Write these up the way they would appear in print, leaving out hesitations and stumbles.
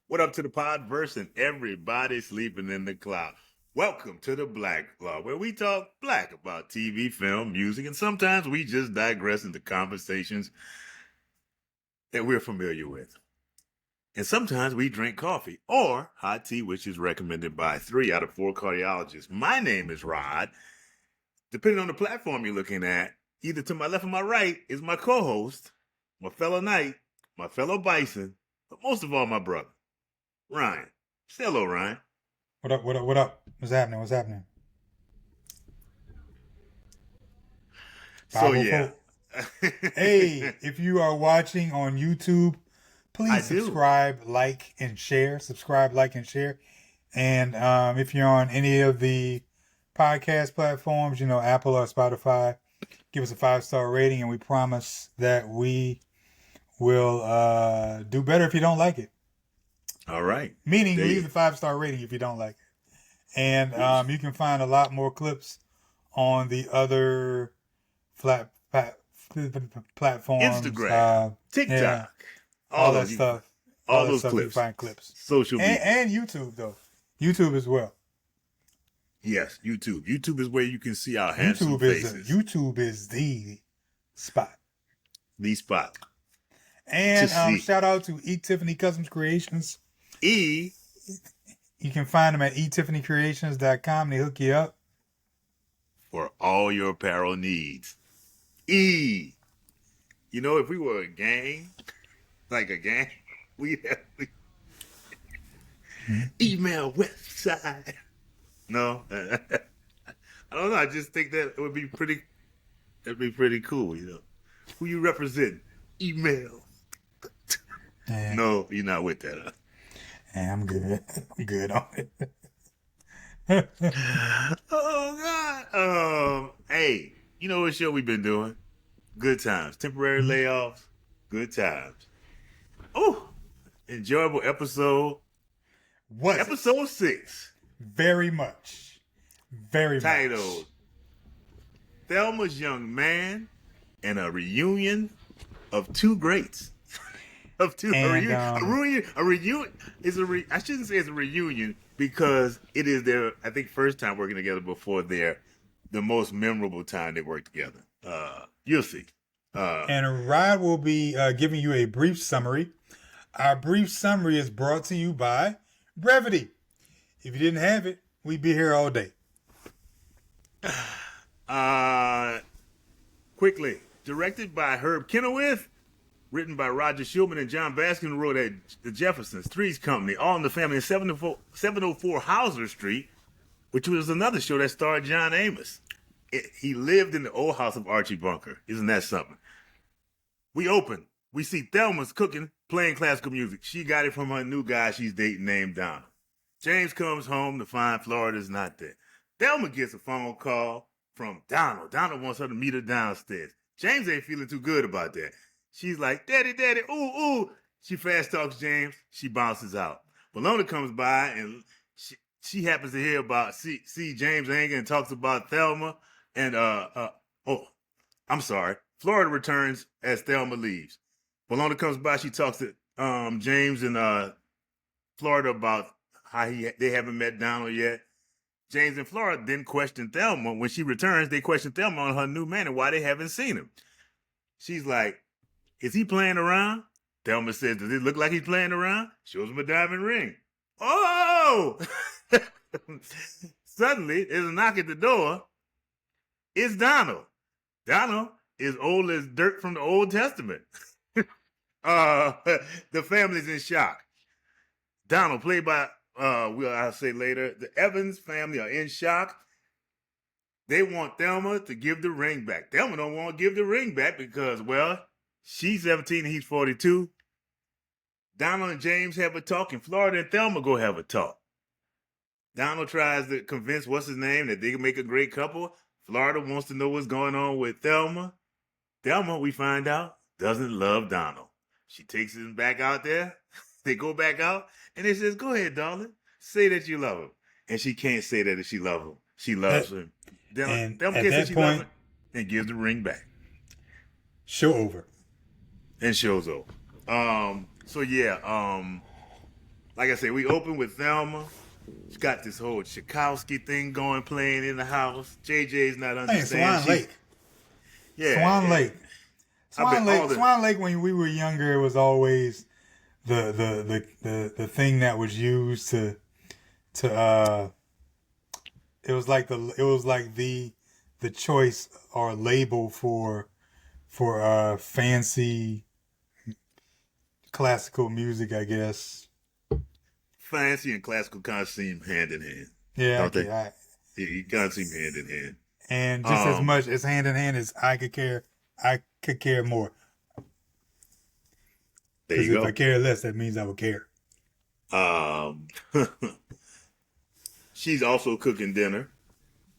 What up to the podverse and everybody sleeping in the cloud? Welcome to the Black Claw, where we talk black about TV, film, music, and sometimes we just digress into conversations that we're familiar with. And sometimes we drink coffee or hot tea, which is recommended by 3 out of 4 cardiologists. My name is Rod. Depending on the platform you're looking at, either to my left or my right is my co-host, my fellow knight, my fellow bison, but most of all, my brother, Ryan. Say hello, Ryan. What up? What up? What up? What's happening? What's happening? So, yeah. 504. Hey, if you are watching on YouTube, I please do. subscribe, like, and share. Subscribe, like, and share. And if you're on any of the podcast platforms, Apple or Spotify, give us a 5-star rating, and we promise that we will do better if you don't like it. All right. Meaning, There leave you the 5-star rating if you don't like it. And go. you can find a lot more clips on the other flat, flat platforms. Instagram, Yeah, TikTok, all all that those you, stuff. All all that those stuff you can clips, find clips. social media. And YouTube though. YouTube as well. Yes, YouTube. YouTube is where you can see our handsome YouTube is faces. YouTube is the spot. The spot to And see. shout out to E Tiffany Customs Creations. E You can find them at etiffanycreations.com. They hook you up. for all your apparel needs. E. You know, if we were a gang, like a gang, we'd have email website. No, I don't know. I just think that it would be pretty. That'd be pretty cool. Who you represent? Email. Yeah, No, you're not with that. Huh? yeah, I'm good. I'm good on it. Oh God. Hey, you know what show we've been doing? Good times. Temporary layoffs. Good times. Oh, enjoyable episode. Was it? Episode 6, Very much. Very much. titled Thelma's Young Man and a Reunion of Two Greats. Of two a And reunion is I shouldn't say it's a reunion because it is their I think first time working together before the most memorable time they worked together. You'll see. and Rod will be giving you a brief summary. Our brief summary is brought to you by Brevity. If you didn't have it, we'd be here all day. Quickly directed by Herb Kenowith, written by Roger Schulman and John Baskin, who wrote at the Jeffersons, Three's Company, All in the Family, and 704 Hauser Street, which was another show that starred John Amos. He lived in the old house of Archie Bunker. Isn't that something? We open. We see Thelma's cooking, playing classical music. She got it from her new guy she's dating named Donald. James comes home to find Florida's not there. Thelma gets a phone call from Donald. Donald wants her to meet her downstairs. James ain't feeling too good about that. She's like, Daddy, Daddy, ooh, ooh. She fast talks James. She bounces out. Bologna comes by and she happens to hear about, see James anger and talks about Thelma. And, I'm sorry. Florida returns as Thelma leaves. Bologna comes by. She talks to James and Florida about how they haven't met Donald yet. James and Florida then question Thelma. When she returns, they question Thelma on her new man and why they haven't seen him. She's like, is he playing around? Thelma says, does it look like he's playing around? Shows him a diamond ring. Oh! Suddenly, there's a knock at the door. It's Donald. Donald is old as dirt from the Old Testament. The family's in shock. Donald, played by, I'll say later, the Evans family are in shock. They want Thelma to give the ring back. Thelma don't want to give the ring back because, well, she's 17 and he's 42. Donald and James have a talk, and Florida and Thelma go have a talk. Donald tries to convince what's his name that they can make a great couple. Florida wants to know what's going on with Thelma. Thelma, we find out, doesn't love Donald. She takes him back out there. They go back out, and they says, go ahead, darling. Say that you love him. And she can't say that if she loves him. She loves him. And Thelma at can't say that she loves point, him and gives the ring back. show over. And shows over. So yeah, like I said, we open with Thelma. She's got this whole Tchaikovsky thing going, playing in the house. JJ's not Hey, understanding. Swan Lake. Yeah, Swan Lake. I bet all the Swan Lake. When we were younger, it was always the thing that was used to it was like the choice or label for fancy classical music, I guess. fancy and classical kind of seem hand in hand. Yeah, Don't they? okay. You kind of seem hand in hand. And just as much as hand in hand as I could care more. There Because you if go. I care less, that means I would care. She's also cooking dinner.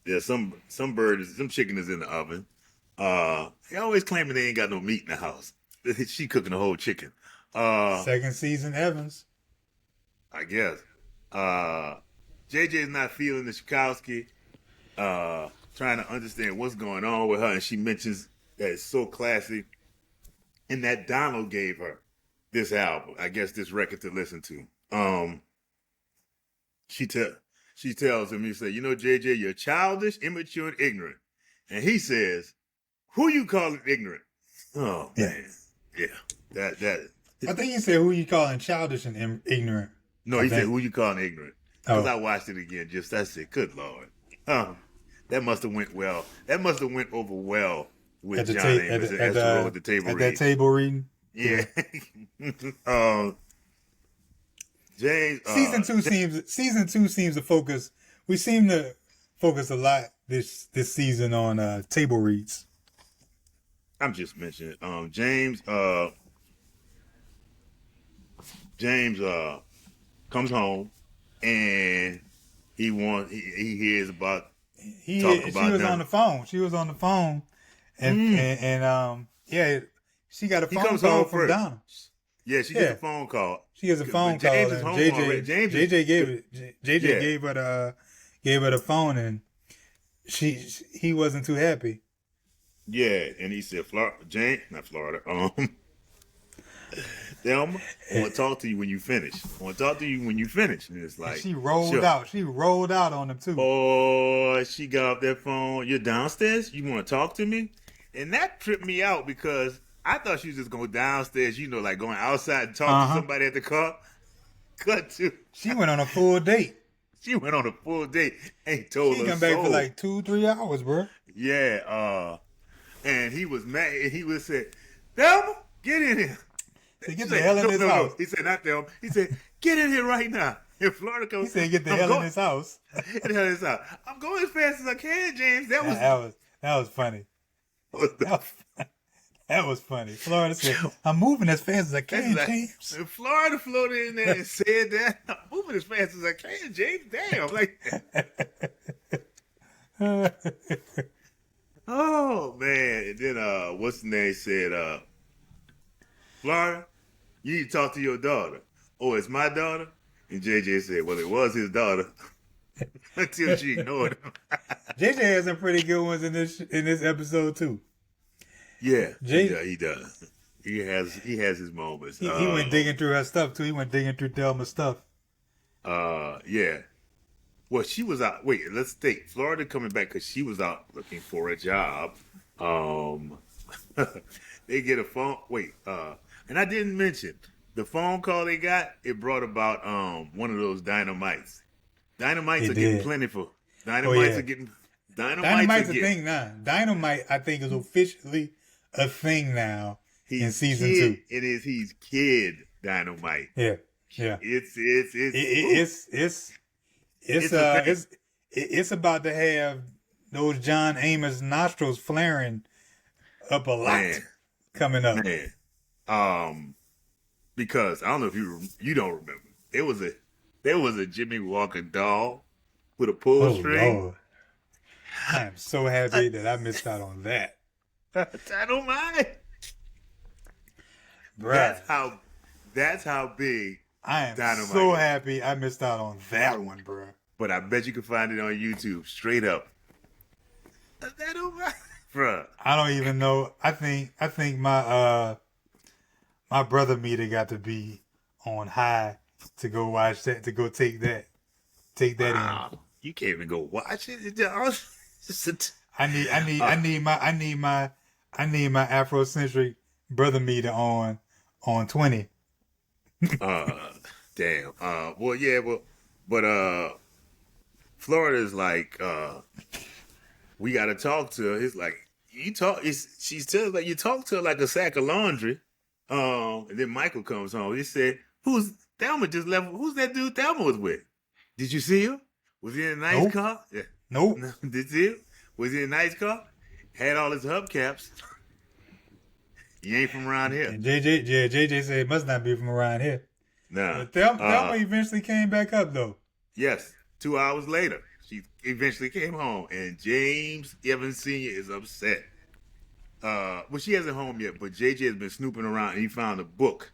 There's some chicken is in the oven. They always claiming they ain't got no meat in the house. She cooking the whole chicken. Second season Evans. I guess. JJ's not feeling the Tchaikovsky, trying to understand what's going on with her, and she mentions that it's so classy, and that Donald gave her this album, I guess this record to listen to. She tells him, he said, you know, JJ, you're childish, immature, and ignorant. And he says, who you calling ignorant? Oh, man. Yeah. That. I think he said, who you calling childish and ignorant? No, he said, who you calling ignorant? Because I watched it again, I said, good Lord. That must have went well. That must have went over well with John Amos at the table reading. At that table reading? Yeah. James. Season two seems to focus. We seem to focus a lot this season on table reads. I'm just mentioning James. James comes home and he hears about. She was on the phone. She was on the phone, and she got a phone call from Donna. Yeah, she gets a phone call. She gets a phone call, and JJ gave her the phone, and he wasn't too happy. Yeah, and he said, not Florida. Thelma, I want to talk to you when you finish. And it's like she rolled out. She rolled out on him too. Oh, she got off that phone. You're downstairs. You want to talk to me? And that tripped me out because I thought she was just going downstairs. Like going outside and talk to somebody at the car. Cut to. She went on a full date. Ain't told her. She come back for like 2-3 hours, bro. Yeah. And he was mad. And he was said, Thelma, get in here. He said, get the hell in his house. He said, not Thelma. He said, get in here right now. If Florida comes, he said, get the hell in his house. Get the hell in his house. I'm going as fast as I can, James. That was funny. That was funny. Florida said, I'm moving as fast as I can, James. And Florida floated in there and said that. I'm moving as fast as I can, James. Damn. Oh, man. And then, what's the name said, Florida, you need to talk to your daughter. Oh, it's my daughter? And JJ said, well, it was his daughter. Until she ignored him. JJ has some pretty good ones in this episode, too. Yeah, he does. He has his moments. He went digging through her stuff too. He went digging through Thelma's stuff. Yeah. Well, she was out. Wait, let's think. Florida coming back because she was out looking for a job. They get a phone. Wait, and I didn't mention the phone call they got. It brought about one of those dynamites. Dynamites are getting plentiful. Dynamites are getting. Dynamite's a thing now. Dynamite, I think, is officially a thing now in season 2. It is. He's kid dynamite. Yeah. It's about to have those John Amos nostrils flaring up a lot coming up. Man. Because I don't know if you don't remember. There was a Jimmy Walker doll with a pull string. Lord. I am so happy that I missed out on that. I don't mind. Bruh. That's how big I am Dynamite so is. happy I missed out on that one, bro. But I bet you can find it on YouTube straight up. That don't mind. Bruh. I don't even know. I think my brother meter got to be on high to go watch that, to go take that in. Wow. You can't even go watch it. I need my Afrocentric brother meter on 20. Damn. Well, yeah, but Florida's like, we got to talk to her. It's like she's telling like you talk to her like a sack of laundry. And then Michael comes home. He said, "Who's Thelma just left? Who's that dude Thelma was with? Did you see him? Was he in a nice Nope. car? Yeah. Nope. Did you see him? Was he in a nice car? Had all his hubcaps. He ain't from around here. And JJ said it must not be from around here. Nah. But Thelma eventually came back up though. Yes. 2 hours later, she eventually came home, and James Evans Sr. is upset. Well, she hasn't home yet, but JJ has been snooping around, and he found a book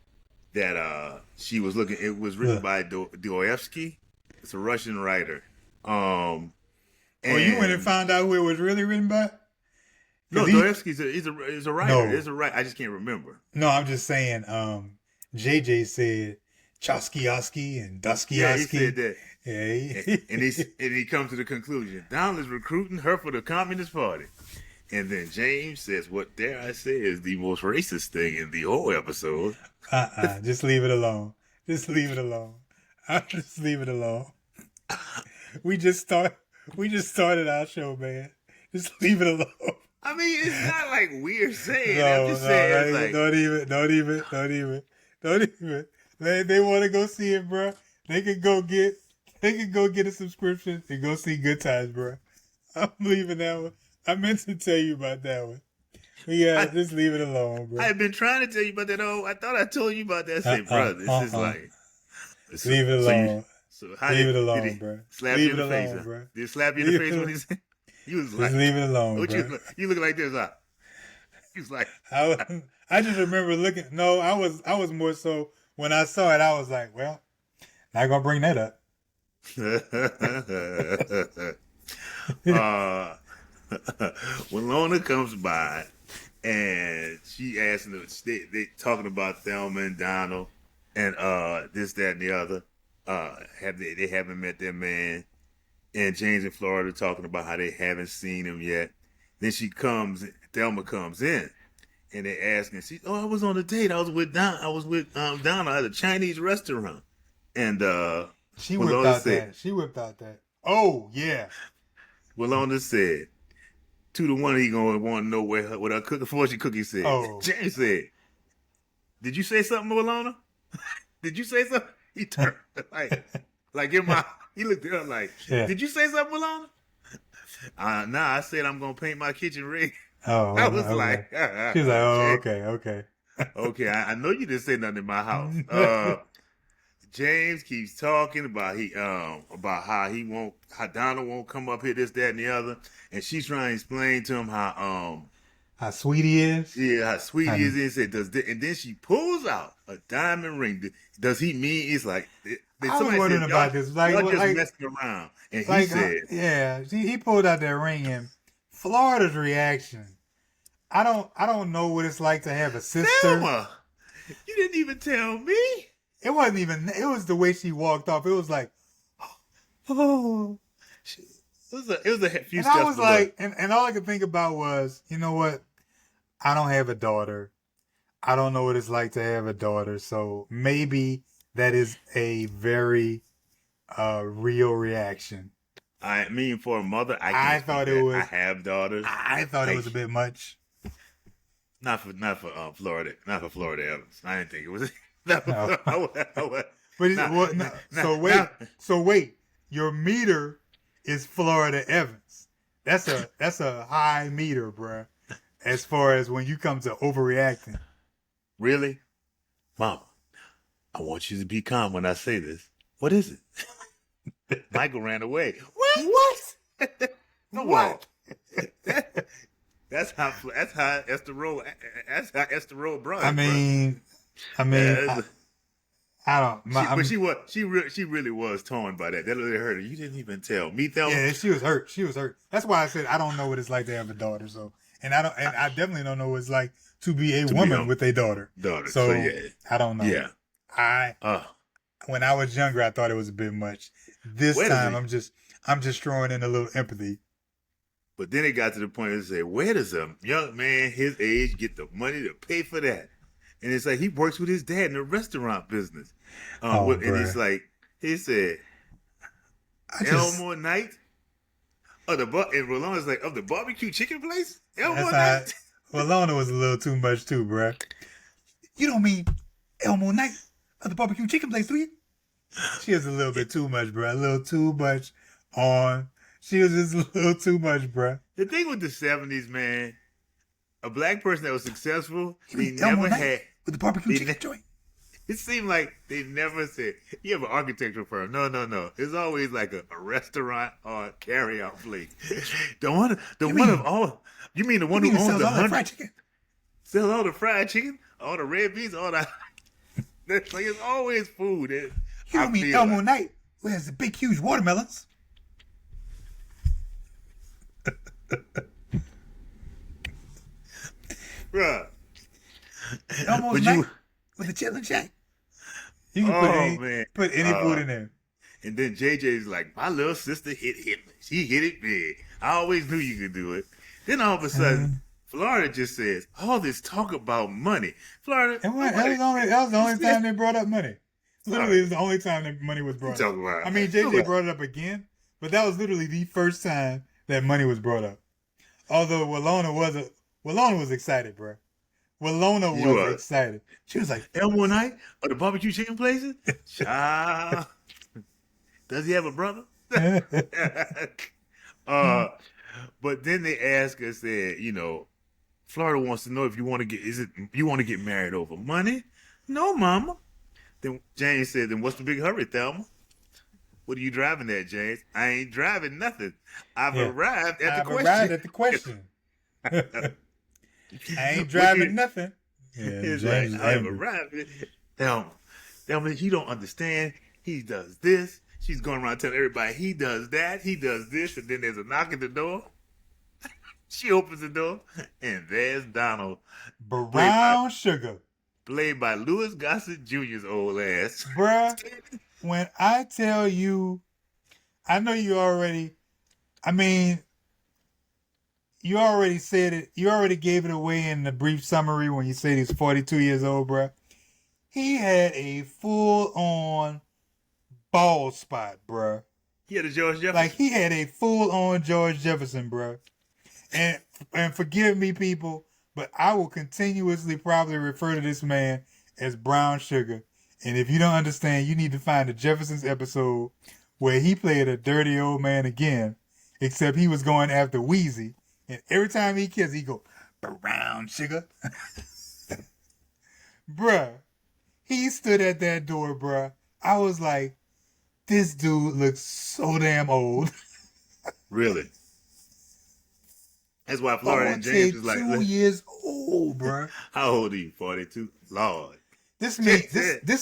that she was looking. It was written by Dostoevsky. It's a Russian writer. You went and found out who it was really written by? No, Dostoevsky's is a writer. No. It's a writer. I just can't remember. No, I'm just saying. JJ said Choskyowski and Dostoevsky. Yeah, he said that. Yeah, and he comes to the conclusion Donald is recruiting her for the Communist Party. And then James says, what dare I say is the most racist thing in the whole episode. Just leave it alone. Just leave it alone. Just leave it alone. We just started our show, man. Just leave it alone. I mean, it's not like we're saying. No, I'm just saying. It's like, don't even. They want to go see it, bro. They can go get a subscription and go see Good Times, bro. I'm leaving that one. I meant to tell you about that one. Yeah, just leave it alone, bro. I've been trying to tell you about that. Oh, I thought I told you about that. I said, brother, this is like. Leave it alone. Leave it alone, did he bro. Slap Leave you in it the face, alone, huh? bro. Did he slap you in the face when he said? You was like, just leave it alone, what bro. you look like this, huh? He was like, I just remember looking. No, I was more so when I saw it. I was like, well, not gonna bring that up. When Lona comes by and she asks them, they talking about Thelma and Donald and this, that, and the other. They haven't met their man, and James in Florida talking about how they haven't seen him yet. Then Thelma comes in, and they asking, I was on a date. I was with Donald at a Chinese restaurant, and she whipped out that. Oh yeah. Willona said, 2 to 1, he gonna want to know what her fortune cookie said. Oh. James said, "Did you say something, Willona? Did you say something?" He turned like in my. He looked at her like, yeah. "Did you say something, Willona?" Nah, I said I'm gonna paint my kitchen red. Oh, I was okay. like, she was like, "Oh, okay." Okay, I know you didn't say nothing in my house. James keeps talking about how Donald won't come up here, this, that, and the other, and she's trying to explain to him how sweet he is. Yeah, how sweet he is. And then she pulls out a diamond ring. Does he mean it's like? I was wondering about this. Like, y'all just messing around, and he said, "Yeah." He pulled out that ring, and Florida's reaction. I don't know what it's like to have a sister. Thelma, you didn't even tell me. It wasn't even. It was the way she walked off. It was like, oh. It was a few steps. And I was like, and all I could think about was, you know what? I don't have a daughter. I don't know what it's like to have a daughter. So maybe that is a very real reaction. I mean, for a mother, I thought it was. I have daughters. I thought it was a bit much. Not for Florida. Not for Florida Evans. I didn't think it was. No. So wait. Your meter is Florida Evans. That's a high meter, bruh. As far as when you come to overreacting. Really? Mama, I want you to be calm when I say this. What is it? Michael ran away. What? No, what? That's how Esther Rowe brought it. I don't. She really was torn by that. That really hurt her. You didn't even tell me. Thelma. Yeah, she was hurt. That's why I said I don't know what it's like to have a daughter. So, I definitely don't know what it's like to be a woman with a daughter. So yeah, I don't know. Yeah. when I was younger, I thought it was a bit much. This Where does time, he? I'm just throwing in a little empathy. But then it got to the point where they say, where does a young man his age get the money to pay for that? And it's like he works with his dad in the restaurant business. And it's bruh. like he said, I just Elmore Night of the and Rolan's like of the barbecue chicken place. Elmore that's Night. how. Lona was a little too much too, bruh. You don't mean Elmo Knight of the barbecue chicken place, do you? She was a little bit too much, bruh. A little too much on. She was just a little too much, bruh. The thing with the '70s, man, a black person that was successful, You they mean Elmo never Knight had. with the barbecue They chicken ne- joint? It seemed like they never said, you have an architectural firm. No. It's always like a restaurant or a carry-out place. The one of all, you mean the one You who mean it owns sells the all that 100, fried chicken? sells all the fried chicken, all the red beans, all that. It's like it's always food. You I don't mean feel Elmo like, Knight who has the big, huge watermelons? bruh. Elmo's But Knight you, with the chillin' shack. You can oh man, put any food in there. And then JJ's like, my little sister hit Hitler. She hit it big. I always knew you could do it. Then all of a sudden, Florida just says, all this talk about money. Florida, That was the only time they brought up money. Literally, Sorry. it was the only time that money was brought You up. talking about- I mean, JJ brought it up again, but that was literally the first time that money was brought up. Although Walona was excited, bro. Walona You was was. excited. She was like, Elmore Night or the barbecue chicken places? Child. Does he have a brother? But then they ask us that, Florida wants to know if you want to get married over money? No, mama. Then James said, then what's the big hurry, Thelma? What are you driving at, James? I ain't driving nothing. I've arrived at the question. arrived at the question. I ain't driving nothing. Yeah, It's James like, is I've angry. arrived. Thelma, you don't understand. He does this. She's going around telling everybody he does that. He does this. And then there's a knock at the door. She opens the door, and there's Donald. Brown sugar. Played by Louis Gossett Jr.'s old ass. Bruh, when I tell you, I know you already said it. You already gave it away in the brief summary when you said he's 42 years old, bruh. He had a full-on bald spot, bruh. He had a George Jefferson. Like, he had a full-on George Jefferson, bruh. And forgive me, people, but I will continuously probably refer to this man as Brown Sugar. And if you don't understand, you need to find the Jeffersons episode where he played a dirty old man again, except he was going after Wheezy. And every time he kissed, he go, Brown Sugar. Bruh, he stood at that door, bruh. I was like, this dude looks so damn old. Really? That's why Florida and James is like, 2 years old, bruh. how old are you? 42? Lord. This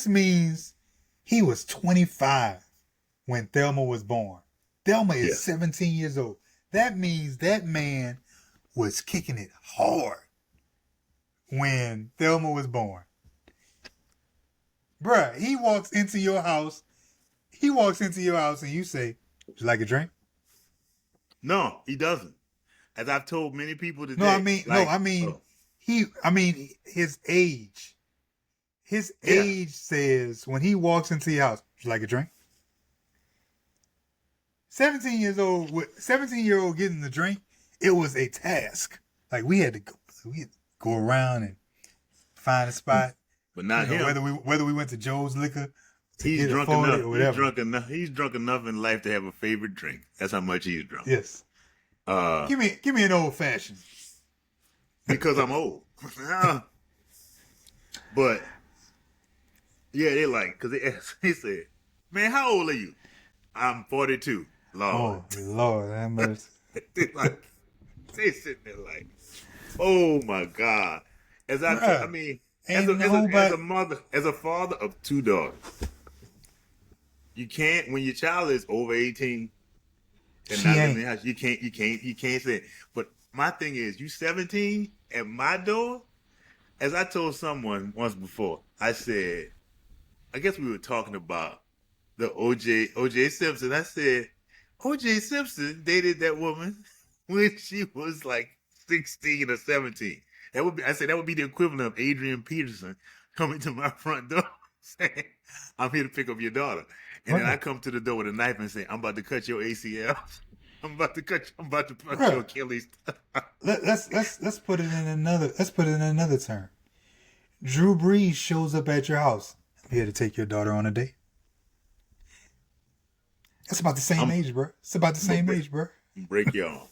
means he was 25 when Thelma was born. Thelma is 17 years old. That means that man was kicking it hard when Thelma was born. Bruh, he walks into your house and you say, would you like a drink? No, he doesn't. As I've told many people today. His age. His age says when he walks into your house, would you like a drink? 17-year-old getting the drink, it was a task. Like we had to go around and find a spot. But not him. Whether we went to Joe's Liquor, He's drunk enough. or whatever. He's drunk enough in life to have a favorite drink. That's how much he's drunk. Yes. Give me an old fashioned. Because I'm old. But yeah, they like because they said, "Man, how old are you?" I'm 42. Lord, Oh Lord, that much. they sitting there like, "Oh my God!" As a mother, as a father of two daughters, you can't when your child is over 18 and She not ain't. in the house. You can't say it. But my thing is, you 17 at my door. As I told someone once before, I said, I guess we were talking about the OJ Simpson. I said OJ Simpson dated that woman when she was like 16 or 17. I said that would be the equivalent of Adrian Peterson coming to my front door saying, "I'm here to pick up your daughter," and then I come to the door with a knife and say, "I'm about to cut your ACL. I'm about to cut your Achilles." Let's put it in another term. Drew Brees shows up at your house. I'm here to take your daughter on a date. That's about the same age, bro. It's about the same age, bro. Break your arm.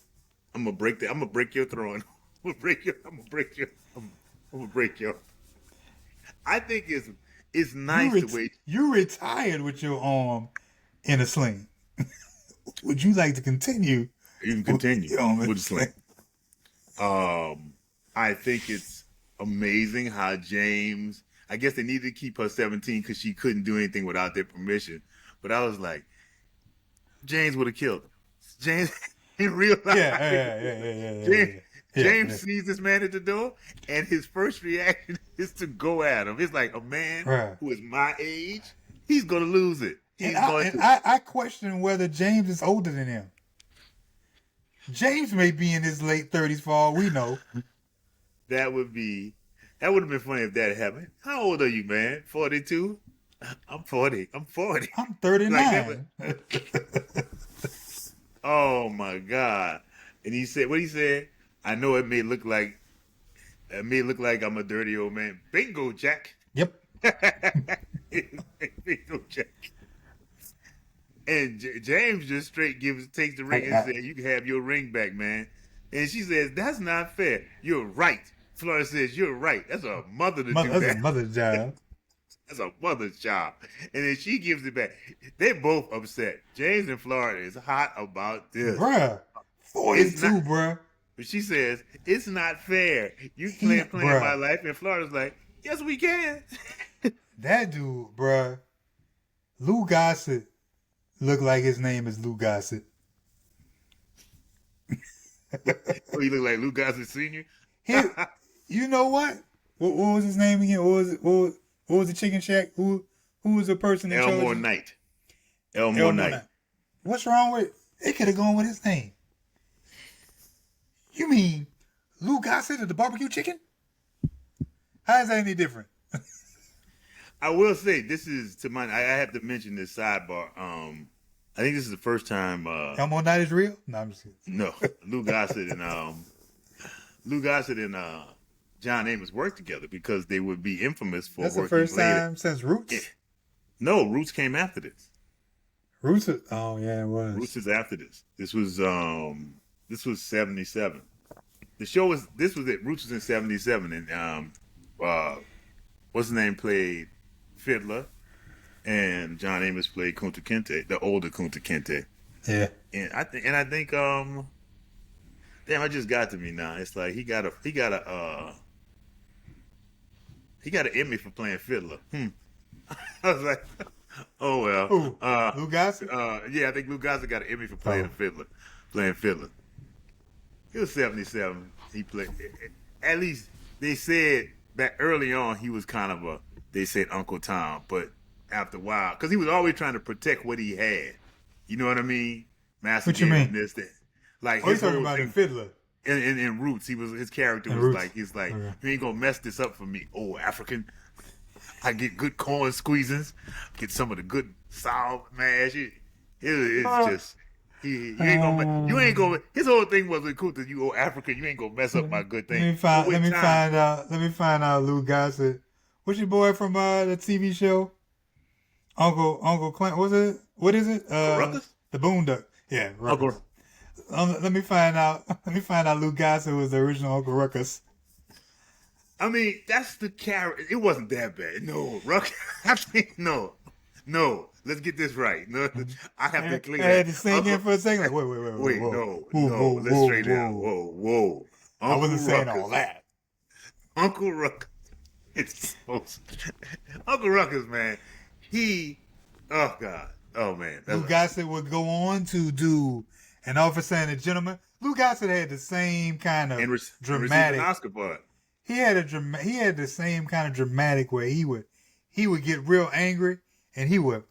I'm gonna break your throne. I'm gonna break your. I think it's nice the way you retired with your arm in a sling. Would you like to continue? You can continue with the sling. I think it's amazing how James. I guess they needed to keep her 17 because she couldn't do anything without their permission. But I was like, James would have killed him. James in real life. James sees this man at the door, and his first reaction is to go at him. It's like a man who is my age, he's gonna lose it. I question whether James is older than him. James may be in his late 30s for all we know. That would have been funny if that happened. How old are you, man? 42? I'm 40. I'm 39. Oh my God. And he said, what he said? I know it may look like I'm a dirty old man. Bingo, Jack. Yep. Bingo, Jack. And James just straight takes the ring and says, "You can have your ring back, man." And she says, "That's not fair. You're right." Florida says, "You're right. That's a mother to do that. That's a mother's job. That's a mother's job." And then she gives it back. They're both upset. James in Florida is hot about this. Bruh. 42, bruh. But she says, "It's not fair. You playing my life." And Florida's like, "Yes, we can." That dude, bruh. Lou Gossett look like his name is Lou Gossett. Oh, you look like Lou Gossett Sr.? You know what? What was his name again? What was the Chicken Shack? Who was the person in charge? Elmore Knight. Elmore Knight. What's wrong with it? They could have gone with his name. You mean Lou Gossett of the barbecue chicken? How is that any different? I will say, this is to my. I have to mention this sidebar. I think this is the first time. Elmo Knight is real? No, I'm just kidding. No, Lou Gossett and John Amos worked together because they would be infamous for. That's working the first later. time since Roots. Yeah. No, Roots came after this. Roots. Oh yeah, it was. Roots is after this. This was 77. The show was Roots was in 77, and what's his name played Fiddler, and John Amos played Kunta Kinte, the older Kunta Kinte. Yeah. And I think damn, it just got to me now. It's like he got an Emmy for playing Fiddler. I was like, oh well. Who? Lou Gossett? Yeah, I think Lou Gossett got an Emmy for playing Fiddler. He was 77. He played. At least they said that early on he was kind of they said Uncle Tom, but after a while, because he was always trying to protect what he had. You know what I mean? What you mean? This, that. Like you talking about in Fiddler? In Roots, his character was like, he's like, okay. You ain't gonna mess this up for me, old African. I get good corn squeezings, get some of the good sour mash. It's just you ain't gonna. His whole thing was with Kunta, you old African, you ain't gonna mess up my good thing. Let me find out. Lou Gossett. What's your boy from the TV show? Uncle Clint. What is it? Ruckus? The Boondock. Yeah, Ruckus. Let me find out. Lou Gossett was the original Uncle Ruckus. I mean, that's the character. It wasn't that bad. No, Ruckus. No. Let's get this right. No, I have to clean. I had to sing in for a second. Like, wait. No. Let's straighten it out. Whoa. I wasn't saying all that. Uncle Ruckus. Uncle Ruckus, man. Oh God. Oh man. Lou Gossett would go on to do An Officer and a Gentleman. Lou Gossett had the same kind of dramatic. An Oscar for it. He had the same kind of dramatic where he he would get real angry and he would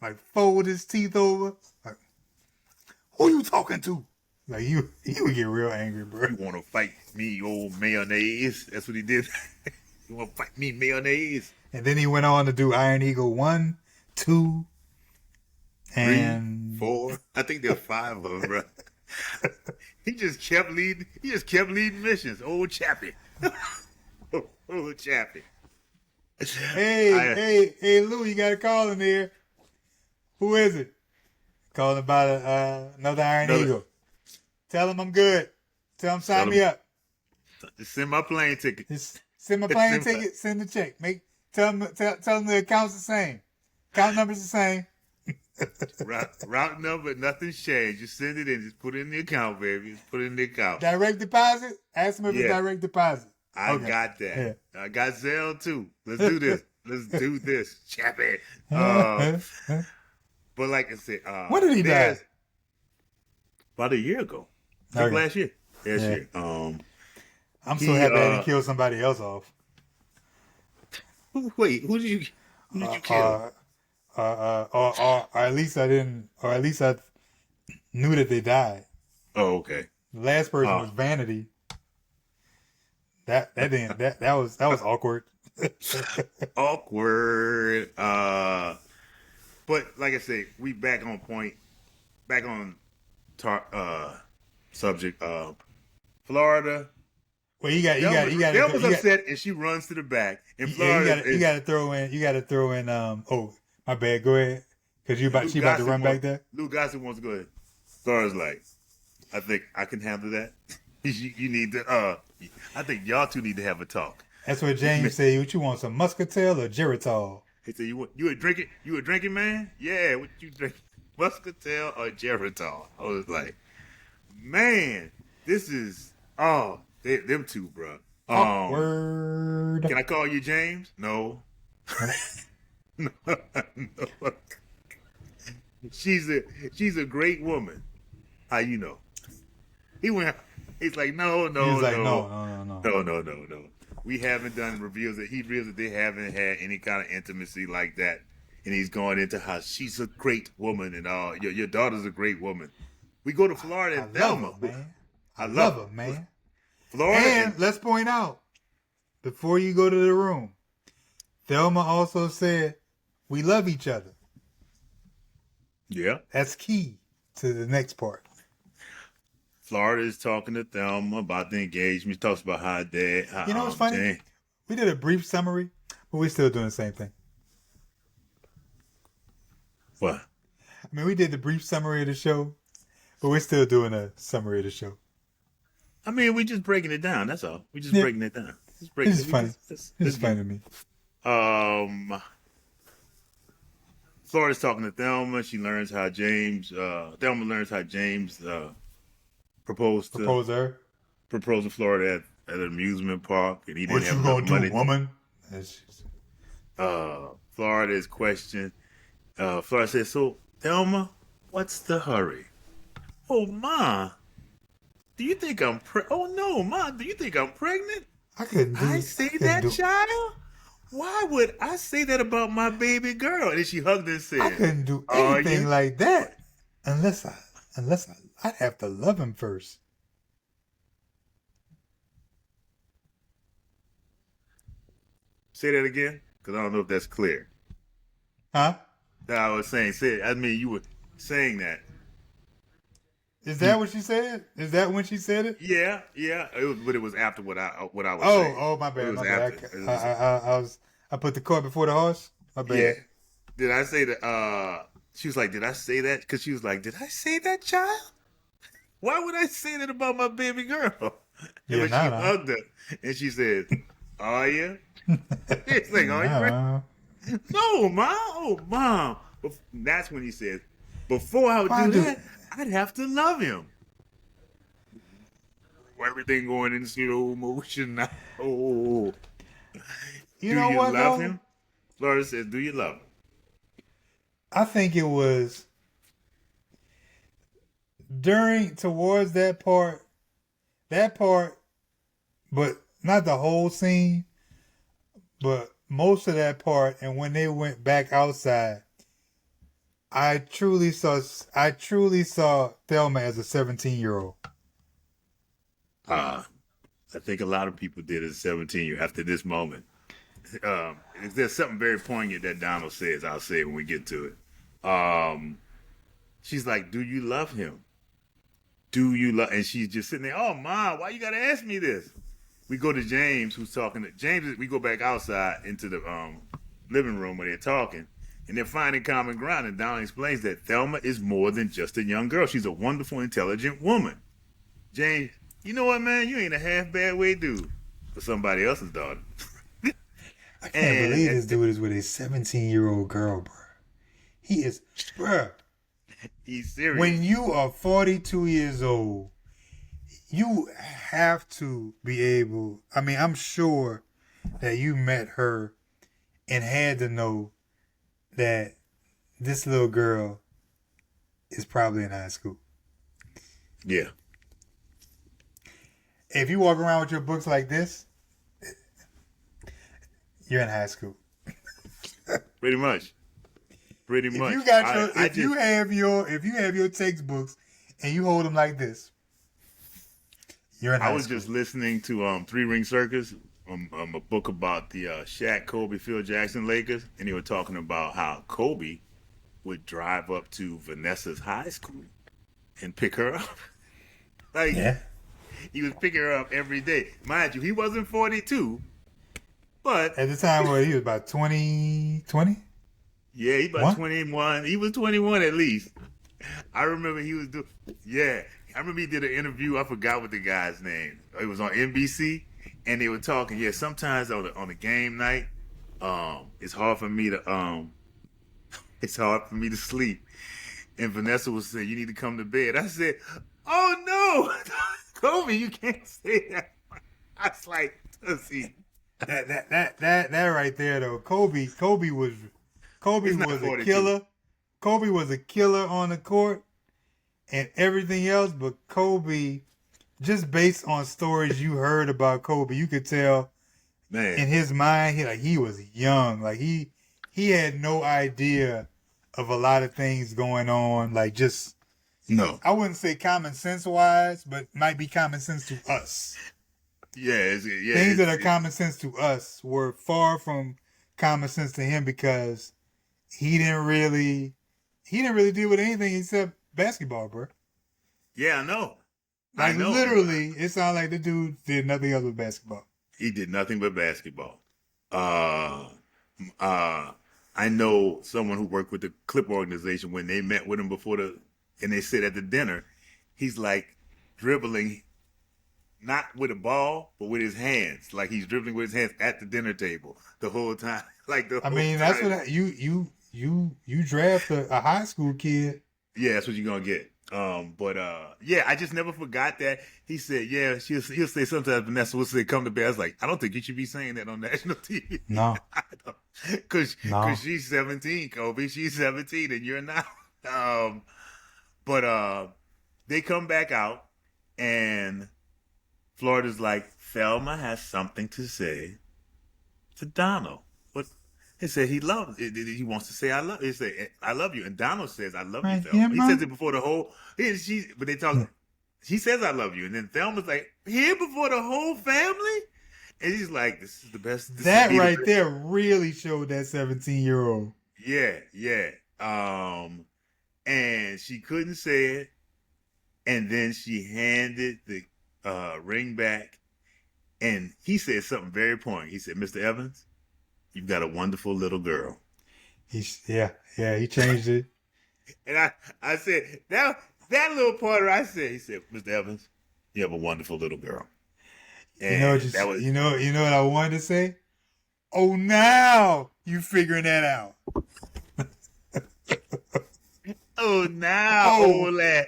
like fold his teeth over. Like, who you talking to? Like he would get real angry, bro. You want to fight me, old mayonnaise? That's what he did. You want to fight me, mayonnaise? And then he went on to do Iron Eagle 1, 2, and 3, 4. I think there are 5 of them, bro. He just kept leading. He just kept leading missions. Old Chappie. Old Chappie. Hey, Lou, you got a call in there. Who is it? Calling about another Iron Eagle. Tell him I'm good. Tell him sign me up. Just send my plane ticket. Just send my plane ticket. Send the check. Tell them the account's the same. Account number's the same. Route number, nothing's changed. Just send it in. Just put it in the account, baby. Just put it in the account. Direct deposit? Ask them if it's direct deposit. I got that. Yeah. I got Zelle too. Let's do this. Let's do this, Chappie. But like I said, when did he die? About a year ago. Last year. Last year. I'm so happy I didn't kill somebody else off. Wait, who did you kill? Or at least I didn't. Or at least I knew that they died. Oh, okay. The last person was Vanity. That was awkward. Awkward. But like I said, we back on point. Back on subject. Florida. Well, you got. Thelma's upset, and she runs to the back. In Florida, you got to throw in. Oh, my bad. Go ahead, because she about to run back there. Lou Gossett wants to go ahead. Florida's like, I think I can handle that. You need to. I think y'all two need to have a talk. That's what James said. What you want? Some muscatel or Geritol? He said, "You a drinking man? Yeah. What you drink? Muscatel or Geritol?" I was like, man, this is them two, bro. Awkward. Can I call you James? No. No. She's a great woman. How you know? He's like, no. We haven't done reviews that he reveals that they haven't had any kind of intimacy like that. And he's going into how she's a great woman and all. Your daughter's a great woman. We go to Florida and Thelma. Love her, man. I love her, man. Florida. And let's point out, before you go to the room, Thelma also said, we love each other. Yeah. That's key to the next part. Florida is talking to Thelma about the engagement. He talks about how dad. You know what's funny? We did a brief summary, but we're still doing the same thing. What? I mean, we did the brief summary of the show, but we're still doing a summary of the show. I mean, we're just breaking it down. That's all. We're just breaking it down. It's funny. It's funny to me. Florida's talking to Thelma. She learns how Thelma learns how James proposed to Florida at an amusement park, and he didn't have enough money. Woman? Florida is questioned. Florida says, "So, Thelma, what's the hurry?" "Oh, Ma, do you think I'm Oh no, Ma, do you think I'm pregnant?" I say that, child? Why would I say that about my baby girl? And then she hugged and said, I couldn't do anything like that unless I'd have to love him first. Say that again, because I don't know if that's clear. Huh? I was saying, you were saying that. Is that what she said? Is that when she said it? Yeah. But it was after what I was saying. Oh, my bad. I put the cart before the horse. My bad. Yeah. Did I say that? She was like, "Did I say that?" Because she was like, "Did I say that, child? Why would I say that about my baby girl?" Yeah, she hugged her and she said, "Are you?" It's like, "Are you ready?" "No, Mom. Oh, Mom." That's when he said, "Before I would do that, I'd have to love him." Everything going in slow motion now. Oh. You know what? Do you love him? Florida says, "Do you love him?" I think it was towards that part, but not the whole scene, but most of that part, and when they went back outside, I truly saw Thelma as a 17-year-old. I think a lot of people did as a 17 after this moment. If there's something very poignant that Donald says, I'll say it when we get to it. She's like, "Do you love him? Do you love?" And she's just sitting there. "Oh, Mom, why you gotta ask me this?" We go to James, who's talking to James. We go back outside into the living room where they're talking, and they're finding common ground. And Donald explains that Thelma is more than just a young girl. She's a wonderful, intelligent woman. James, you know what, man? You ain't a half bad way dude for somebody else's daughter. I can't believe this dude is with a 17-year-old girl, bro. He is, bro. He's serious. When you are 42 years old, you have to be able. I mean, I'm sure that you met her and had to know that this little girl is probably in high school. Yeah. If you walk around with your books like this, you're in high school. Pretty much. Pretty much. If you have your textbooks and you hold them like this, you're in high school. I was just listening to Three Ring Circus, a book about the Shaq, Kobe, Phil Jackson Lakers, and they were talking about how Kobe would drive up to Vanessa's high school and pick her up. He was picking her up every day. Mind you, he wasn't 42, but at the time he was about 20. Yeah, he about 21. He was 21 at least. I remember he was doing. Yeah, I remember he did an interview. I forgot what the guy's name. It was on NBC, and they were talking. Yeah, sometimes on the game night, it's hard for me to sleep. And Vanessa was saying, "You need to come to bed." I said, "Oh no, Kobe, you can't say that." I was like, "See, that right there though, Kobe was a killer. Kobe was a killer on the court and everything else, but Kobe, just based on stories you heard about Kobe, you could tell, man, in his mind, he was young. Like he had no idea of a lot of things going on. Like just no, I wouldn't say common sense wise, but might be common sense to us. Things that are common sense to us were far from common sense to him because he didn't really deal with anything except basketball, bro. Yeah, I know. Like literally, it sounded like the dude did nothing else but basketball. He did nothing but basketball. I know someone who worked with the Clip organization when they met with him and they sit at the dinner. He's like dribbling, not with a ball, but with his hands. Like he's dribbling with his hands at the dinner table the whole time. That's what you draft a high school kid. Yeah, that's what you're gonna get. I just never forgot that. He said, yeah, he'll say sometimes Vanessa will say, "Come to bed." I was like, I don't think you should be saying that on national TV. No. Cause she's 17, Kobe. She's 17 and you're not. They come back out and Florida's like, Thelma has something to say to Donald. He said he wants to say I love. He said I love you, and Donald says I love you, Thelma. He says it before the whole. But they talk. He says I love you, and then Thelma's like here before the whole family, and he's like, "This is the best." That right there really showed that 17-year-old. Yeah. And she couldn't say it, and then she handed the ring back, and he said something very poignant. He said, "Mr. Evans, you've got a wonderful little girl." He changed it. And I said, that little part right there, he said, "Mr. Evans, you have a wonderful little girl." And you know what I wanted to say? Oh, now you figuring that out. Old lad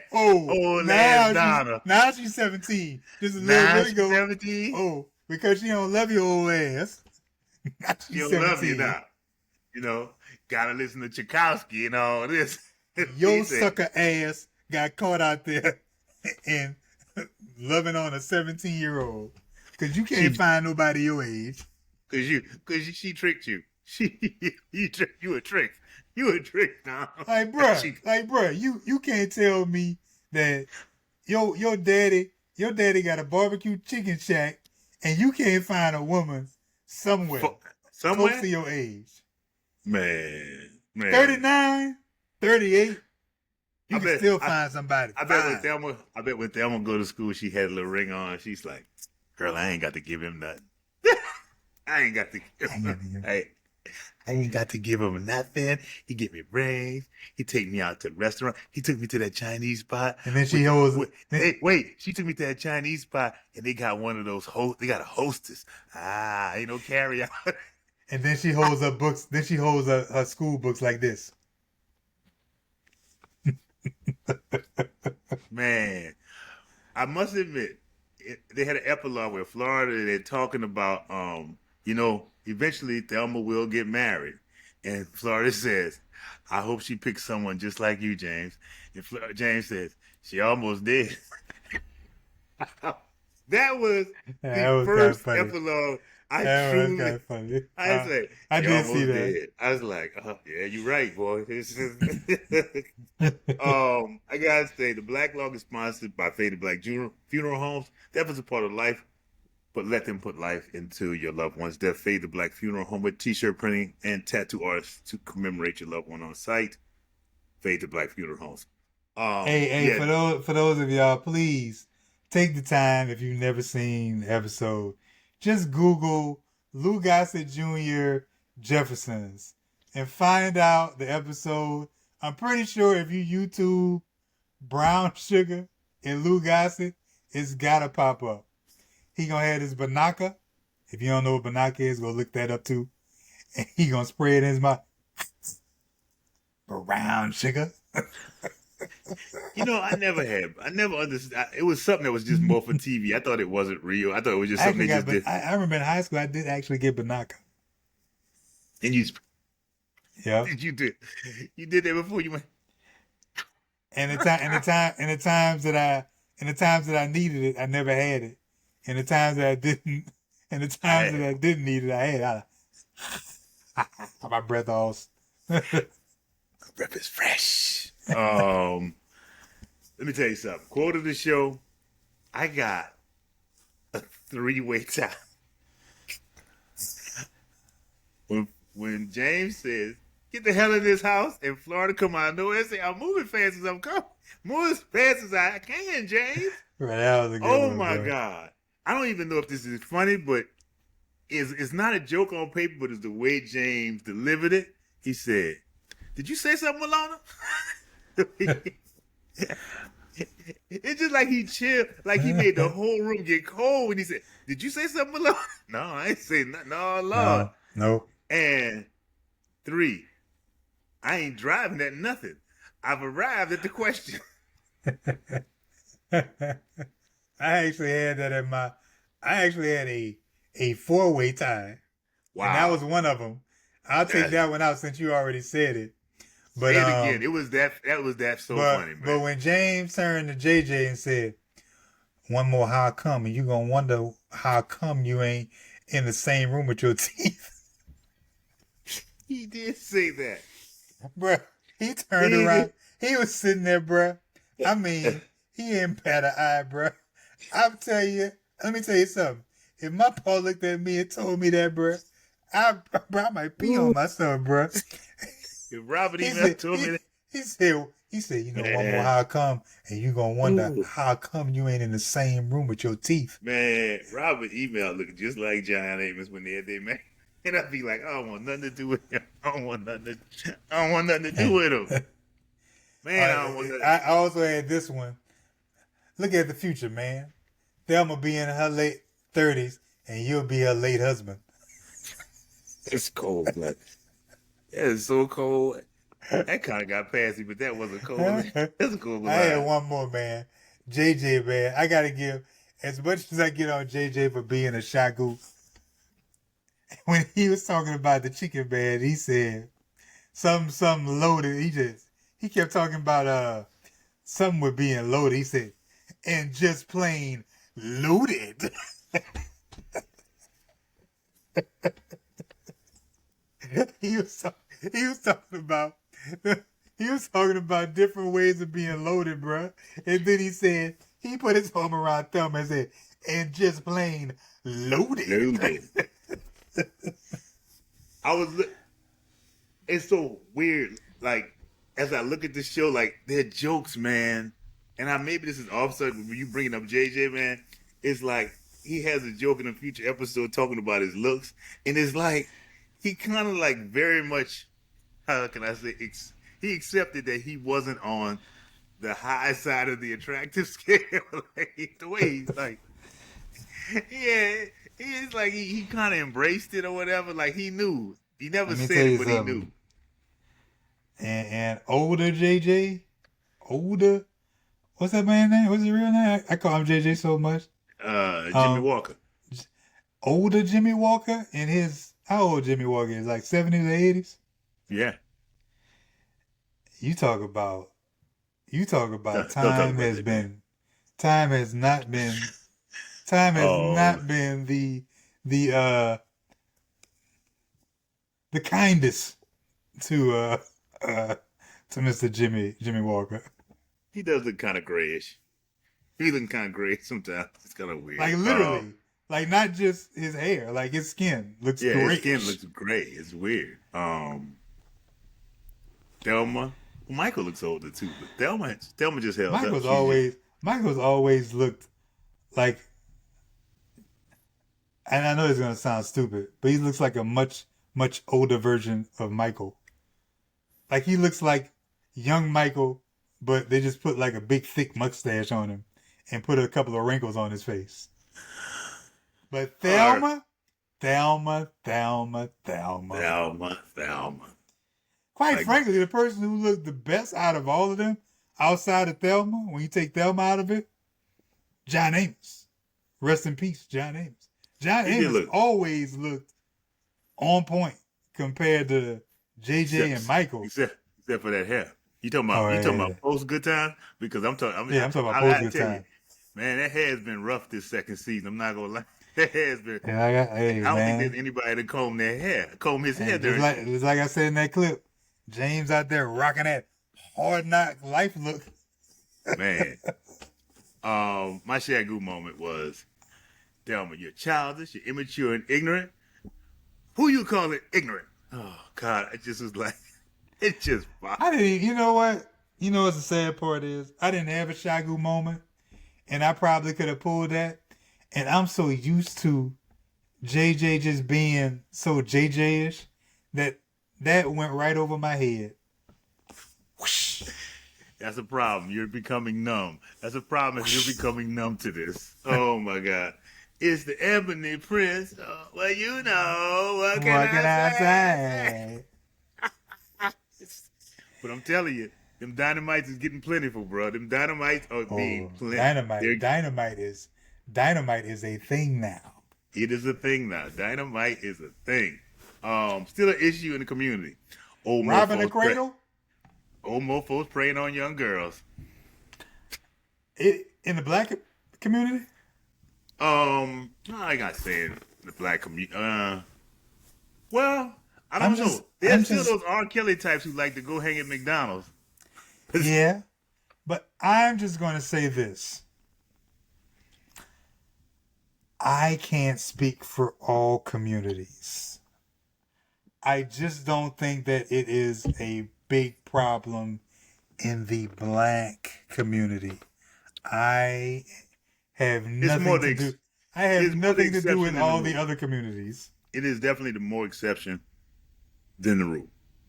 Donna. Now she's 17. Just a little bit ago. 17. Oh, because she don't love your old ass. She'll love you now. You know, gotta listen to Tchaikovsky and all this. Your sucker ass got caught out there and loving on a 17-year-old. Because you can't find nobody your age. She tricked you. You a trick. You a trick now. Like, bruh, you can't tell me that your daddy got a barbecue chicken shack and you can't find a woman somewhere close Somewhere? to your age. Man. 39, 38, you I can bet still find somebody. I bet when Thelma go to school, she had a little ring on. She's like, girl, I ain't got to give him nothing. I ain't got to give him. I ain't got to give him nothing. He give me rings. He take me out to the restaurant. He took me to that Chinese spot. And then she holds. Wait. She took me to that Chinese spot, and they got one of those They got a hostess. Ain't no carry out. And then she holds her books. Then she holds her school books like this. Man, I must admit, they had an epilogue with Florida. They're talking about, eventually Thelma will get married. And Florida says, I hope she picks someone just like you, James. And James says, she almost did. That was the first epilogue. I did see that. I was like, yeah, you're right, boy. I gotta say, the Black Log is sponsored by Faded Black Funeral Homes. That was a part of life, but let them put life into your loved one's death. Faded Black Funeral Home with t-shirt printing and tattoo artists to commemorate your loved one on site. Faded Black Funeral Homes. For those of y'all, please take the time, if you've never seen the episode, just Google Lou Gossett Jr. Jeffersons and find out the episode. I'm pretty sure if you YouTube Brown Sugar and Lou Gossett, it's gotta pop up. He gonna have his banaka. If you don't know what banaka is, go look that up too. And he gonna spray it in his mouth. Brown sugar. I never understood. It was something that was just more for TV. I thought it wasn't real. I thought it was just something they just did. I remember in high school, I did actually get banaka. And you, yeah, you did that before you went. And the times that I needed it, I never had it. And the times that I didn't, and the times that I didn't need it, I had. My breath all. My breath is fresh. Let me tell you something. Quote of the show: I got a 3-way tie. When James says, "Get the hell in this house," and Florida come out of nowhere and say, "I'm moving fast as I'm coming. Move as fast as I can, James." Right, that was a good one, my bro. God. I don't even know if this is funny, but it's not a joke on paper, but it's the way James delivered it. He said, "Did you say something, Alana?" It's just like he chilled, like he made the whole room get cold when he said, "Did you say something, Alana?" No, I ain't say nothing. No, Lord. No. And 3, I ain't driving at nothing. I've arrived at the question. I actually had that in my. I actually had a 4-way tie. Wow. And that was one of them. I'll take that one out since you already said it. But say it again. It was that so funny, man. But when James turned to JJ and said, "One more, how come?" and you gonna wonder how come you ain't in the same room with your teeth. He did say that. Bruh, he turned around. He was sitting there, bruh. I mean, he ain't pat an eye, bruh. Let me tell you something. If my pa looked at me and told me that, bruh, I might pee on myself, bruh. If Robert even told me that. He said, one more, how come? And you gonna wonder how come you ain't in the same room with your teeth. Man, Robert email looking just like John Amos when they had their man. And I'd be like, I don't want nothing to do with him. I don't want nothing to do with him. Man, I don't want nothing. I also had this one. Look at the future, man. Thelma be in her late 30s, and you'll be her late husband. It's cold, blood. That is so cold. That kind of got past me, but that wasn't cold. That's a cool line. I had one more, man. JJ, man. I got to give, as much as I get on JJ for being a shy goof, when he was talking about the chicken bed, he said something loaded. He kept talking about something with being loaded. He said, and just plain loaded. he was he was talking about he was talking about different ways of being loaded, bruh. And then he said he put his arm around Thelma and said, "And just plain loaded." Loaded. I was. It's so weird. Like as I look at this show, like they're jokes, man. And maybe this is offset when you bringing up JJ, man. It's like he has a joke in a future episode talking about his looks, and it's like he kind of like very much. How can I say? He accepted that he wasn't on the high side of the attractive scale. Like, the way he's like, yeah, he's like he kind of embraced it or whatever. Like he knew. He never Let me said tell it, you but he knew. something. And older JJ, older, what's that man's name? What's his real name? I call him JJ so much. Jimmy Walker. Older Jimmy Walker and how old Jimmy Walker is? Like 70s or 80s? Yeah. You talk about Don't talk time about has that, been man. time has not been time has Oh, not been the the kindest to to Mr. Jimmy Walker. he does look kind of grayish. He looks kind of gray sometimes. It's kind of weird. Like literally. Like not just his hair, like his skin looks Yeah, his great. skin looks gray. It's weird. Thelma. Well, Michael looks older too, but Thelma just held up. Michael's always looked like, and I know it's gonna sound stupid, but he looks like a much older version of Michael. Like he looks like young Michael, but they just put like a big thick mustache on him and put a couple of wrinkles on his face. But Thelma. Thelma. Quite Like, frankly, the person who looked the best out of all of them, outside of Thelma, when you take Thelma out of it, John Amos. Rest in peace, John Amos. John he did Amos look. always looked on point compared to JJ and Michael. Except for that hair. You talking Oh, about post good time? Because I'm talking. I'm talking about I post gotta good tell time. you, man, that hair has been rough this second season. I'm not gonna lie. That hair has been. Yeah, I don't think there's man. anybody to comb his hair And during. just like I said in that clip, James out there rocking that hard knock life look. Man, my Shagoo moment was, Thelma, you're childish, you're immature and ignorant. Who you calling ignorant? Oh God, I just was like, it just. I didn't. You know what? You know what the sad part is? I didn't have a Shagu moment, and I probably could have pulled that. And I'm so used to JJ just being so JJ-ish that went right over my head. Whoosh. That's a problem. You're becoming numb. That's a problem. You're becoming numb to this. Oh my God. It's the Ebony Prince. Oh, well, you know, what can I say? But I'm telling you, them dynamites is getting plentiful, bro. Them dynamites are being plenty. Dynamite is a thing now. It is a thing now. Dynamite is a thing. Still an issue in the community. Robbing a cradle? Old mofos preying on young girls. In the black community? I ain't got saying the black community. Well, I don't know. There's still those R. Kelly types who like to go hang at McDonald's. Yeah, but I'm just going to say this. I can't speak for all communities. I just don't think that it is a big problem in the black community. I have nothing to do. I have nothing to do with all the other communities. It is definitely the more exception than the rule.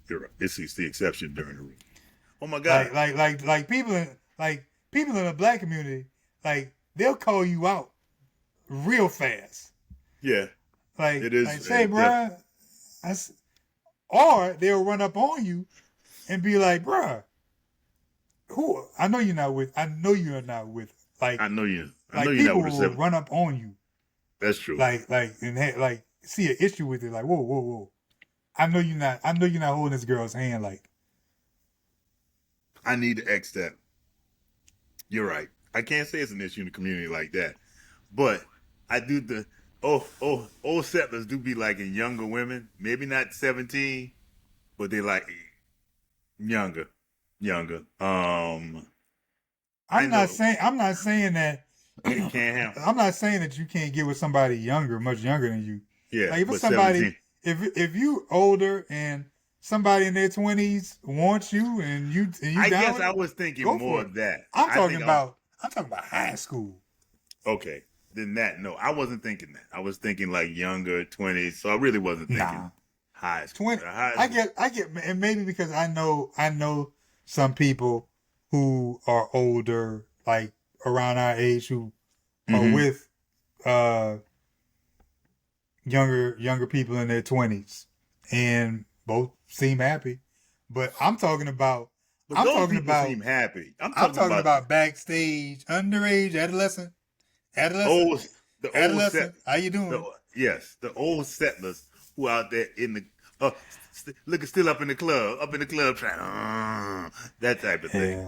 You're right. It's the exception during the rule. Oh my God! Like people in the black community, like they'll call you out real fast. Yeah, like it is. Like, say, bruh, or they'll run up on you and be like, bruh, who? I know you're not with. Like, I know you. I know you're not with. People will run up on you. That's true. Like see an issue with it. Like, whoa. I know you're not holding this girl's hand. Like, I need to X that. You're right. I can't say it's an issue in the community like that, but I do old settlers do be liking younger women. Maybe not 17, but they like younger, younger. I know I'm not saying that they can't have. I'm not saying that you can't get with somebody younger, much younger than you. Yeah, Like if it's but somebody, 17. if you older and somebody in their 20s wants you and you I down guess with I it, was thinking go more for it. of that. I'm I talking think I was about I'm talking about high school. okay. Then that no, I wasn't thinking that. I was thinking like younger 20s. So I really wasn't thinking Nah, high school. 20. High I school. get and maybe because I know some people who are older, like around our age, who are Mm-hmm. with younger people in their 20s, and both seem happy. But But I'm those talking people about seem happy. I'm talking about backstage, underage, adolescent, old the old set adolescent. How you the doing? yes the old settlers who out there in the looking still up in the club trying that type of thing.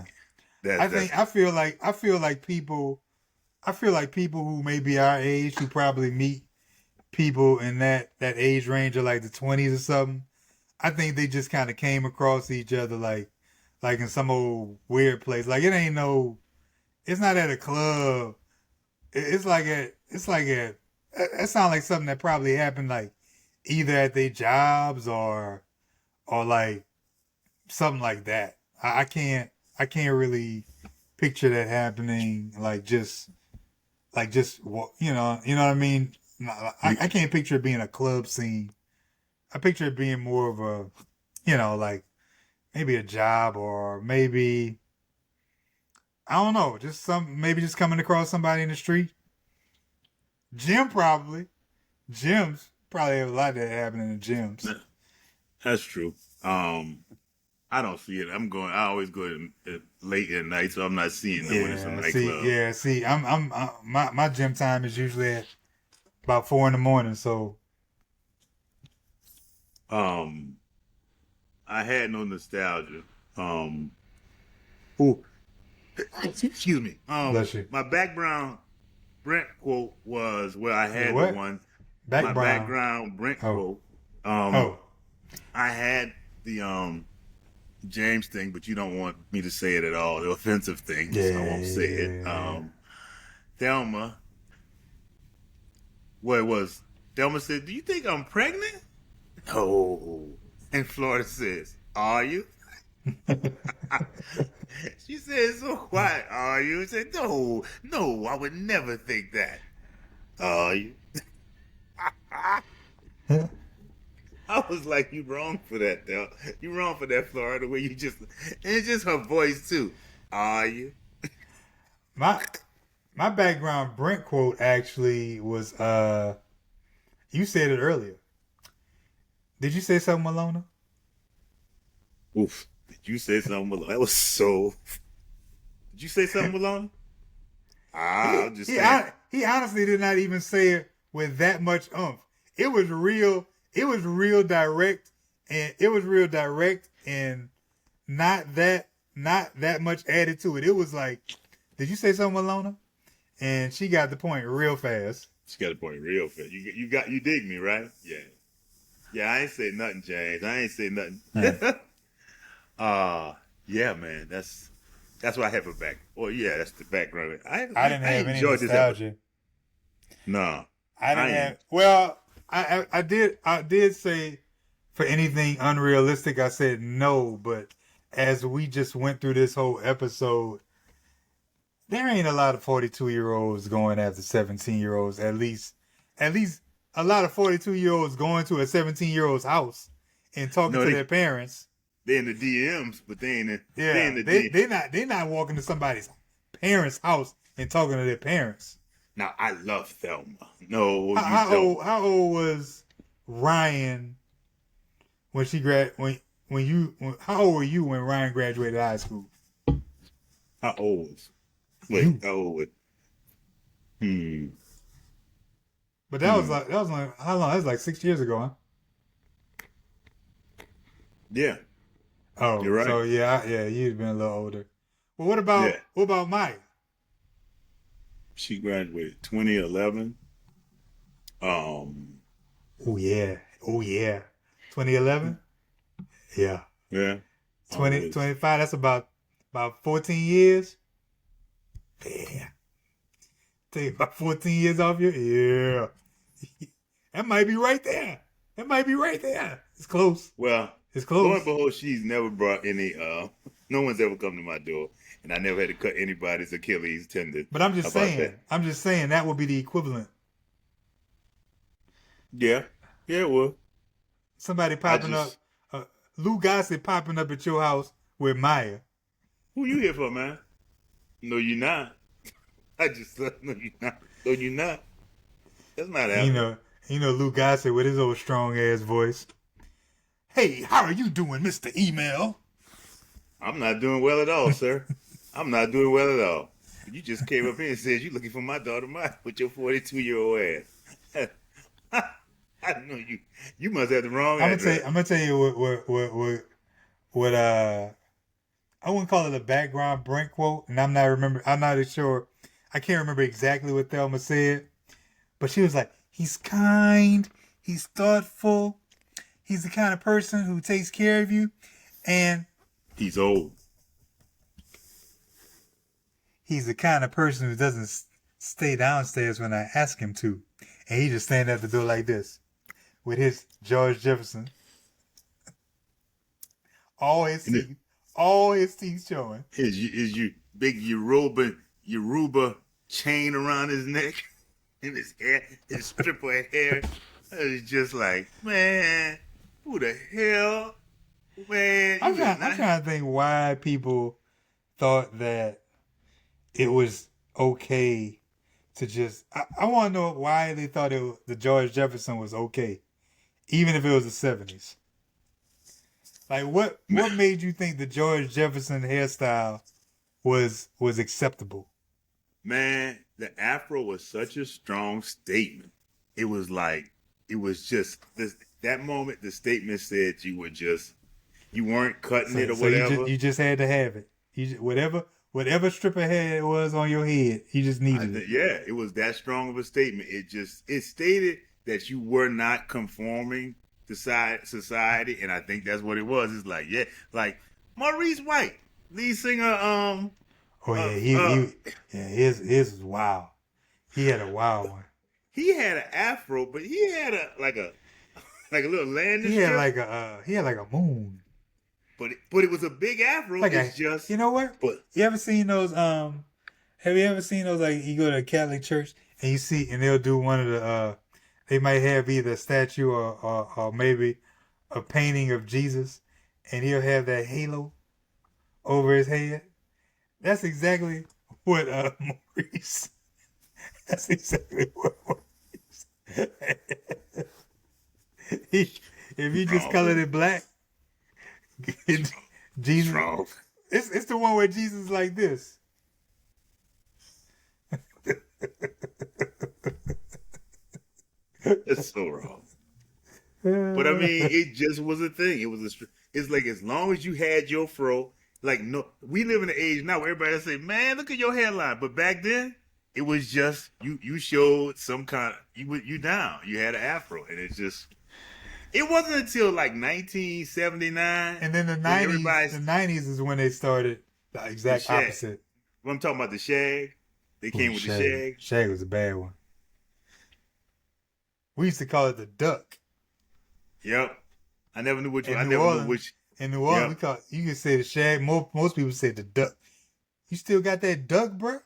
Yeah, That's I feel like people who may be our age who probably meet people in that age range of like the 20s or something. I think they just kind of came across each other like in some old weird place. Like it's not at a club. It's like at that sounds like something that probably happened like either at their jobs or like something like that. I can't really picture that happening like just you know what I mean. I can't picture it being a club scene. I picture it being more of a like maybe a job or maybe I don't know, just maybe just coming across somebody in the street. Gym probably. Gyms probably have a lot of that happening in gyms. that's true. I don't see it. I always go late at night, so I'm not seeing them when it's a nightclub. See. My gym time is usually at about 4 in the morning. So Um, I had no nostalgia. Ooh, excuse me. bless you. My background Brent quote was I Your had the what? one. My Background. background Brent Oh. quote. Um, Oh. I had the James thing, but you don't want me to say it at all. The offensive thing, so I won't say it. Yeah. Thelma, what it was? Thelma said, "Do you think I'm pregnant?" No. And Florida says, "Are you?" She said, "So what are you?" I said, "No, no, I would never think that." Are you? I was like, "You wrong for that, though. You wrong for that, Florida. Where you just, and it's just her voice too. Are you?" my my background Brent quote actually was you said it earlier. Did you say something, Malona? Oof. Did you say something, Malone? That was so. Did you say something, Malone? I'm just saying. He honestly did not even say it with that much oomph. It was real. It was real direct, and not that much added to it. It was like, did you say something, Malona? And she got the point real fast. She got a point real fast. You dig me, right? Yeah. Yeah, I ain't say nothing, James. I ain't say nothing. Yeah, man. That's what I have for back. Well, yeah, that's the background. I didn't I have any enjoyed this episode. nostalgia. No. I didn't have. Well, I did say for anything unrealistic, I said no. But as we just went through this whole episode, there ain't a lot of 42-year-olds going after 17-year-olds. At least a lot of 42-year-olds going to a 17-year-old's house and talking No, to their parents. They in the DMs, but they ain't in, Yeah, they in the DMs. they not walking to somebody's parents' house and talking to their parents. Now I love Thelma. No, How old was Ryan when she how old were you when Ryan graduated high school? How old was? You. How old was? But that was like how long? That was like 6 years ago, huh? Yeah. Oh, You're right. So yeah, you'd been a little older. Well, what about Mike? She graduated 2011. Um, Oh yeah. Oh yeah. 2011? Yeah. yeah. 2025, that's about 14 years. Yeah. Take about 14 years off your. Yeah. That might be right there. That might be right there. It's close. Well, It's lo and close. behold, she's never brought any. No one's ever come to my door, and I never had to cut anybody's Achilles tendon But I'm just about saying. that. I'm just saying that would be the equivalent. Yeah, yeah, well, Somebody I popping up. just Lou Gossett popping up at your house with Maya. who you here for, man? No, you're not. I just no, you're not. No, you're not. That's not And happening. you know Lou Gossett with his old strong ass voice. Hey, how are you doing, Mr. Email? I'm not doing well at all, sir. I'm not doing well at all. You just came up here and said you're looking for my daughter, Maya, with your 42-year-old ass. I know you. You must have the wrong address. I'm gonna tell you what I wouldn't call it a background Brent quote, and I'm not sure I can't remember exactly what Thelma said, but she was like, he's kind, he's thoughtful, he's the kind of person who takes care of you, and He's old. he's the kind of person who doesn't stay downstairs when I ask him to. And he just stand at the door like this with his George Jefferson. And All his teeth showing. is you big Yoruba chain around his neck and his hair, his strip of hair. It's just like, man, who the hell, man? I'm trying to think why people thought that it was okay to just. I want to know why they thought the George Jefferson was okay, even if it was the 70s. Like what made you think the George Jefferson hairstyle was acceptable? Man, the afro was such a strong statement. It was like it was just this that moment. The statement said you weren't cutting it or So whatever. you just had to have it. Whatever strip of hair it was on your head, you just needed it. Yeah, it was that strong of a statement. It stated that you were not conforming to society, and I think that's what it was. It's like, yeah, like Maurice White, lead singer. Oh yeah, his was wild. He had a wild one. He had an afro, but he had a like a little landing He had strip. he had like a moon. But it was a big afro. Like It's just you know what? but You ever seen those have you ever seen those like you go to a Catholic church and you see and they'll do one of the they might have either a statue or maybe a painting of Jesus and he'll have that halo over his head. That's exactly what Maurice. That's exactly what Maurice. If you just colored it black, Jesus. strong. It's the one where Jesus is like this. It's so wrong. But I mean, it just was a thing. It's like as long as you had your fro, like no, we live in an age now where everybody say, "Man, look at your hairline." But back then, it was just you showed some kind of you down. You had an afro, and it wasn't until like 1979, And then the '90s is when they started the exact shag. opposite. When I'm talking about the shag, they came with the shag. Shag was a bad one. We used to call it the duck. Yep, I never knew which one. I In New never knew Orleans, which. in New Orleans, Yep. we call you can say the shag. Most people say the duck. You still got that duck, bruh?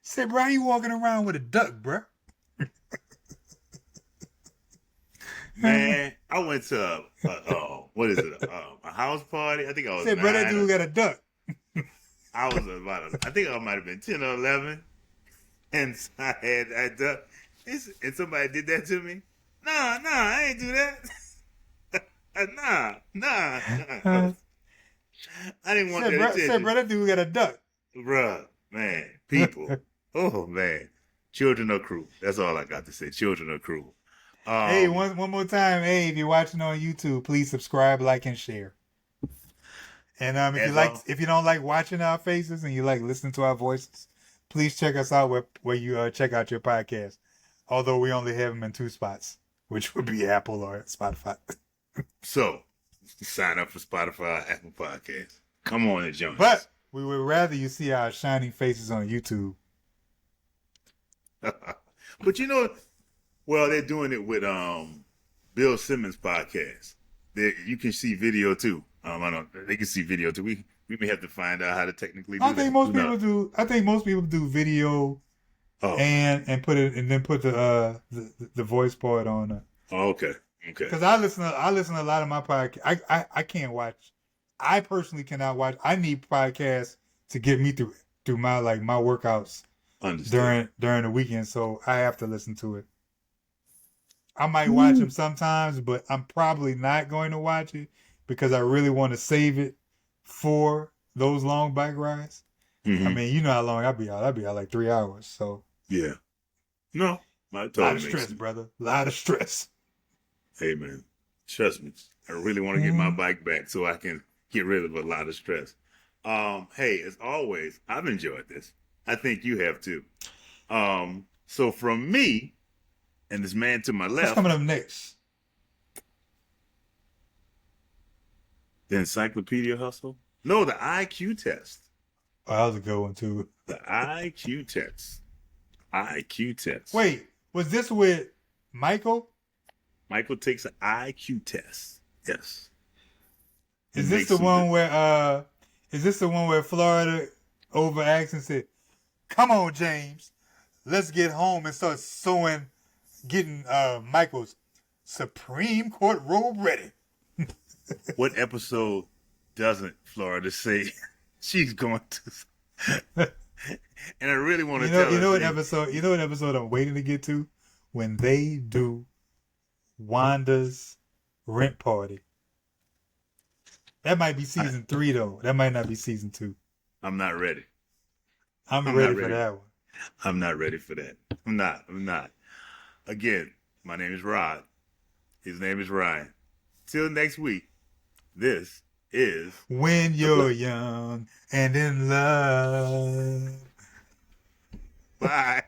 Say, bro, how you walking around with a duck, bruh? Man, I went to what is it? A house party. I think I was Say, bro, that 9. dude got a duck. I was I think I might have been 10 or 11, and so I had that. And somebody did that to me. Nah, I ain't do that. nah. I didn't want that Say, attention. bro, that dude got a duck. Bruh, man, people. Oh man, children are cruel. That's all I got to say. Children are cruel. Hey, one more time. Hey, if you're watching on YouTube, please subscribe, like, and share. And if you don't like watching our faces and you like listening to our voices, please check us out where you check out your podcast. Although we only have them in 2 spots, which would be Apple or Spotify. So, sign up for Spotify, Apple Podcasts. Come on and join But us. we would rather you see our shining faces on YouTube. But you know, well, they're doing it with Bill Simmons' podcast. You can see video too. I don't. They can see video too. We may have to find out how to technically do I think that. most people do. I think most people do video and put it and then put the voice part on. Okay. Because I listen to a lot of my podcasts. I can't watch. I personally cannot watch. I need podcasts to get me through my my workouts during the weekend. So I have to listen to it. I might watch them sometimes, but I'm probably not going to watch it because I really want to save it for those long bike rides. Mm-hmm. I mean, you know how long I'll be out. I'll be out like 3 hours. So yeah. No. A lot of stress, brother. A lot of stress. Hey, man. Trust me. I really want to get my bike back so I can get rid of a lot of stress. Hey, as always, I've enjoyed this. I think you have too. So from me and this man to my left. What's coming up next? The Encyclopedia Hustle? No, the IQ test. Oh, that was a good one too. The IQ test. IQ test. Wait, was this with Michael? Michael takes an IQ test. Yes. Is this the one where Florida overacts and said, "Come on, James, let's get home," and start getting Michael's Supreme Court robe ready? What episode doesn't Florida say she's going to? And I really want to tell you know what episode I'm waiting to get to? When they do Wanda's rent party. That might be season 3 though. That might not be season 2. I'm not ready. I'm ready for that one. I'm not ready for that. I'm not. Again, my name is Rod. His name is Ryan. Till next week, this is When You're Young and in Love. Bye.